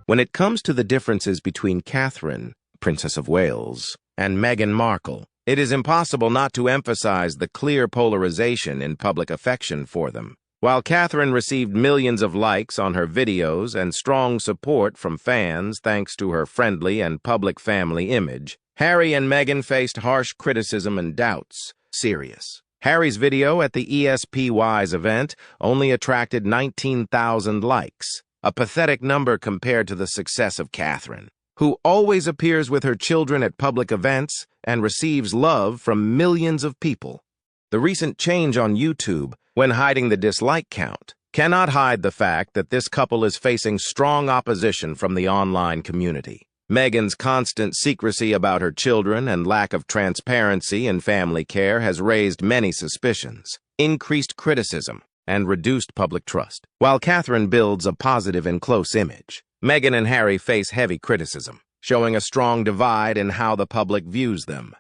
When it comes to the differences between Catherine, Princess of Wales, and Meghan Markle, it is impossible not to emphasize the clear polarization in public affection for them. While Catherine received millions of likes on her videos and strong support from fans thanks to her friendly and public family image, Harry and Meghan faced harsh criticism and doubts. Serious. Harry's video at the ESPYs event only attracted 19,000 likes, a pathetic number compared to the success of Catherine, who always appears with her children at public events and receives love from millions of people. The recent change on YouTube, when hiding the dislike count, cannot hide the fact that this couple is facing strong opposition from the online community. Meghan's constant secrecy about her children and lack of transparency in family care has raised many suspicions, increased criticism, and reduced public trust. While Catherine builds a positive and close image, Meghan and Harry face heavy criticism, showing a strong divide in how the public views them.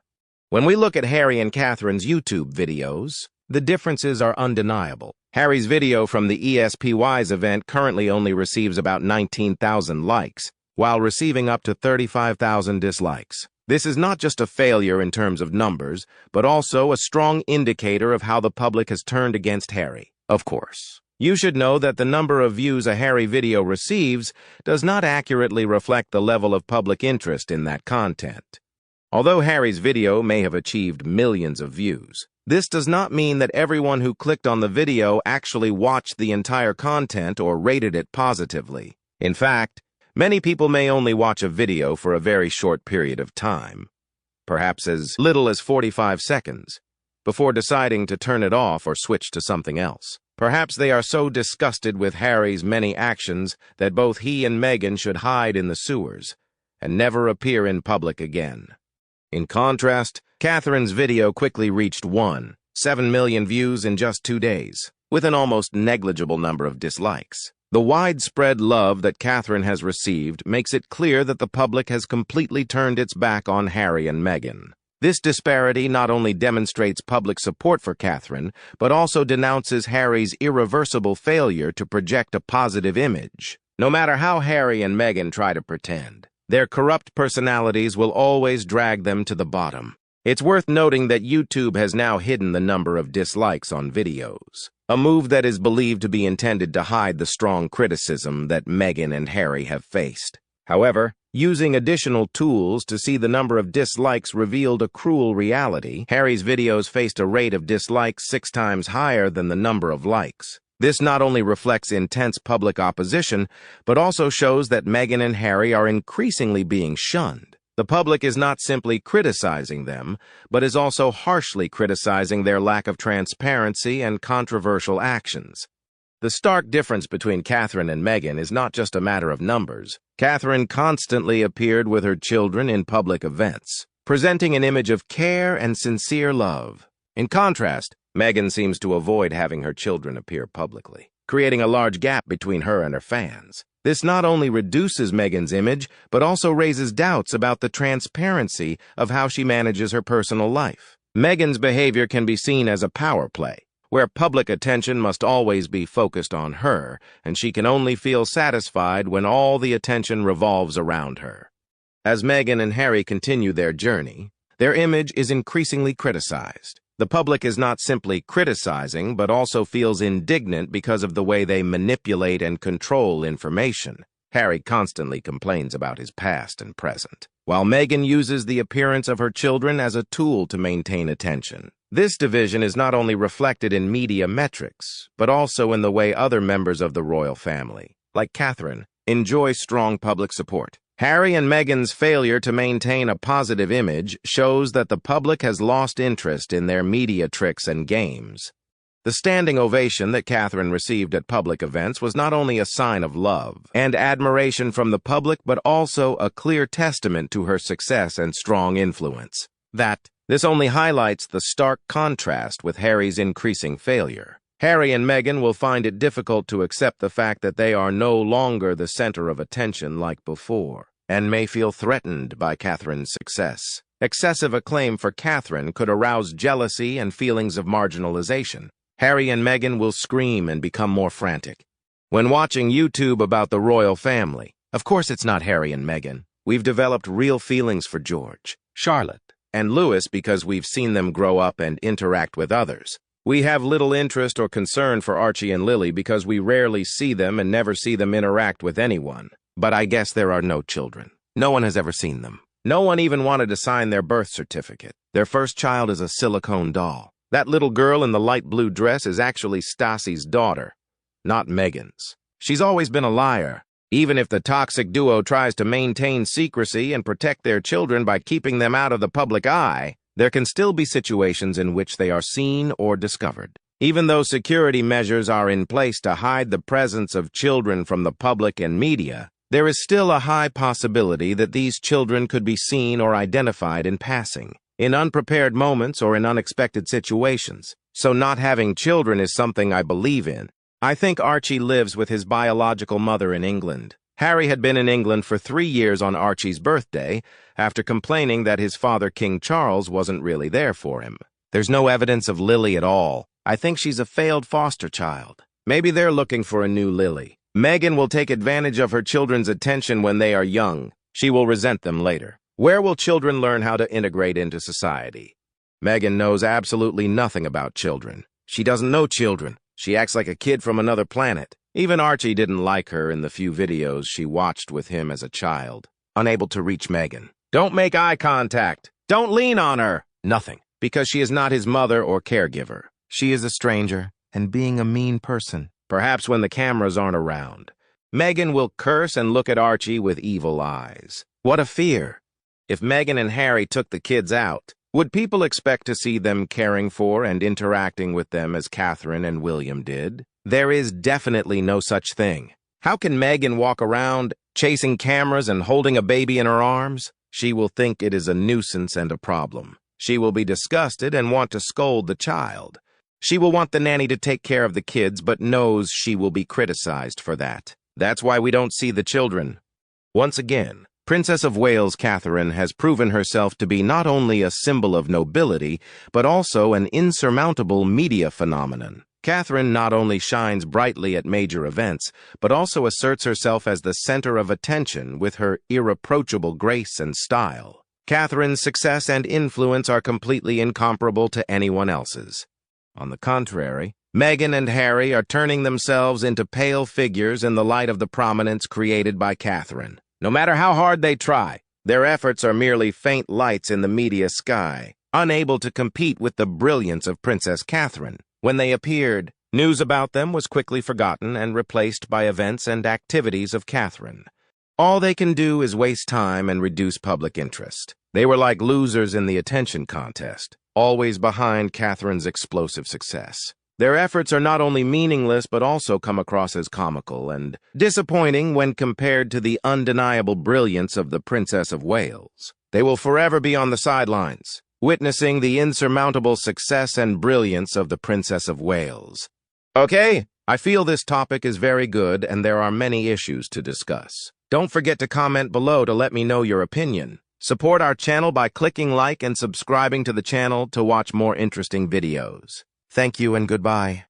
When we look at Harry and Catherine's YouTube videos, the differences are undeniable. Harry's video from the ESPYs event currently only receives about 19,000 likes, while receiving up to 35,000 dislikes. This is not just a failure in terms of numbers, but also a strong indicator of how the public has turned against Harry. Of course, you should know that the number of views a Harry video receives does not accurately reflect the level of public interest in that content. Although Harry's video may have achieved millions of views, this does not mean that everyone who clicked on the video actually watched the entire content or rated it positively. In fact, many people may only watch a video for a very short period of time, perhaps as little as 45 seconds, before deciding to turn it off or switch to something else. Perhaps they are so disgusted with Harry's many actions that both he and Meghan should hide in the sewers and never appear in public again. In contrast, Catherine's video quickly reached 1.7 million views in just 2 days, with an almost negligible number of dislikes. The widespread love that Catherine has received makes it clear that the public has completely turned its back on Harry and Meghan. This disparity not only demonstrates public support for Catherine, but also denounces Harry's irreversible failure to project a positive image. No matter how Harry and Meghan try to pretend, their corrupt personalities will always drag them to the bottom. It's worth noting that YouTube has now hidden the number of dislikes on videos, a move that is believed to be intended to hide the strong criticism that Meghan and Harry have faced. However, using additional tools to see the number of dislikes revealed a cruel reality. Harry's videos faced a rate of dislikes 6 times higher than the number of likes. This not only reflects intense public opposition, but also shows that Meghan and Harry are increasingly being shunned. The public is not simply criticizing them, but is also harshly criticizing their lack of transparency and controversial actions. The stark difference between Catherine and Meghan is not just a matter of numbers. Catherine constantly appeared with her children in public events, presenting an image of care and sincere love. In contrast, Meghan seems to avoid having her children appear publicly, creating a large gap between her and her fans. This not only reduces Meghan's image, but also raises doubts about the transparency of how she manages her personal life. Meghan's behavior can be seen as a power play, where public attention must always be focused on her, and she can only feel satisfied when all the attention revolves around her. As Meghan and Harry continue their journey, their image is increasingly criticized. The public is not simply criticizing, but also feels indignant because of the way they manipulate and control information. Harry constantly complains about his past and present, while Meghan uses the appearance of her children as a tool to maintain attention. This division is not only reflected in media metrics, but also in the way other members of the royal family, like Catherine, enjoy strong public support. Harry and Meghan's failure to maintain a positive image shows that the public has lost interest in their media tricks and games. The standing ovation that Catherine received at public events was not only a sign of love and admiration from the public, but also a clear testament to her success and strong influence. This only highlights the stark contrast with Harry's increasing failure. Harry and Meghan will find it difficult to accept the fact that they are no longer the center of attention like before, and may feel threatened by Catherine's success. Excessive acclaim for Catherine could arouse jealousy and feelings of marginalization. Harry and Meghan will scream and become more frantic. When watching YouTube about the royal family, Of course it's not Harry and Meghan. We've developed real feelings for George, Charlotte, and Louis because we've seen them grow up and interact with others. We have little interest or concern for Archie and Lily because we rarely see them and never see them interact with anyone. But I guess there are no children. No one has ever seen them. No one even wanted to sign their birth certificate. Their first child is a silicone doll. That little girl in the light blue dress is actually Stassi's daughter, not Meghan's. She's always been a liar. Even if the toxic duo tries to maintain secrecy and protect their children by keeping them out of the public eye, there can still be situations in which they are seen or discovered. Even though security measures are in place to hide the presence of children from the public and media, there is still a high possibility that these children could be seen or identified in passing, in unprepared moments or in unexpected situations. So not having children is something I believe in. I think Archie lives with his biological mother in England. Harry had been in England for 3 years on Archie's birthday after complaining that his father, King Charles, wasn't really there for him. There's no evidence of Lily at all. I think she's a failed foster child. Maybe they're looking for a new Lily. Meghan will take advantage of her children's attention when they are young. She will resent them later. Where will children learn how to integrate into society? Meghan knows absolutely nothing about children. She doesn't know children. She acts like a kid from another planet. Even Archie didn't like her in the few videos she watched with him as a child. Unable to reach Meghan. Don't make eye contact. Don't lean on her. Nothing. Because she is not his mother or caregiver. She is a stranger and being a mean person. Perhaps when the cameras aren't around. Meghan will curse and look at Archie with evil eyes. What a fear. If Meghan and Harry took the kids out, would people expect to see them caring for and interacting with them as Catherine and William did? There is definitely no such thing. How can Meghan walk around chasing cameras and holding a baby in her arms? She will think it is a nuisance and a problem. She will be disgusted and want to scold the child. She will want the nanny to take care of the kids, but knows she will be criticized for that. That's why we don't see the children. Once again, Princess of Wales Catherine has proven herself to be not only a symbol of nobility, but also an insurmountable media phenomenon. Catherine not only shines brightly at major events, but also asserts herself as the center of attention with her irreproachable grace and style. Catherine's success and influence are completely incomparable to anyone else's. On the contrary, Meghan and Harry are turning themselves into pale figures in the light of the prominence created by Catherine. No matter how hard they try, their efforts are merely faint lights in the media sky, unable to compete with the brilliance of Princess Catherine. When they appeared, news about them was quickly forgotten and replaced by events and activities of Catherine. All they can do is waste time and reduce public interest. They were like losers in the attention contest, always behind Catherine's explosive success. Their efforts are not only meaningless but also come across as comical and disappointing when compared to the undeniable brilliance of the Princess of Wales. They will forever be on the sidelines, witnessing the insurmountable success and brilliance of the Princess of Wales. Okay, I feel this topic is very good and there are many issues to discuss. Don't forget to comment below to let me know your opinion. Support our channel by clicking like and subscribing to the channel to watch more interesting videos. Thank you and goodbye.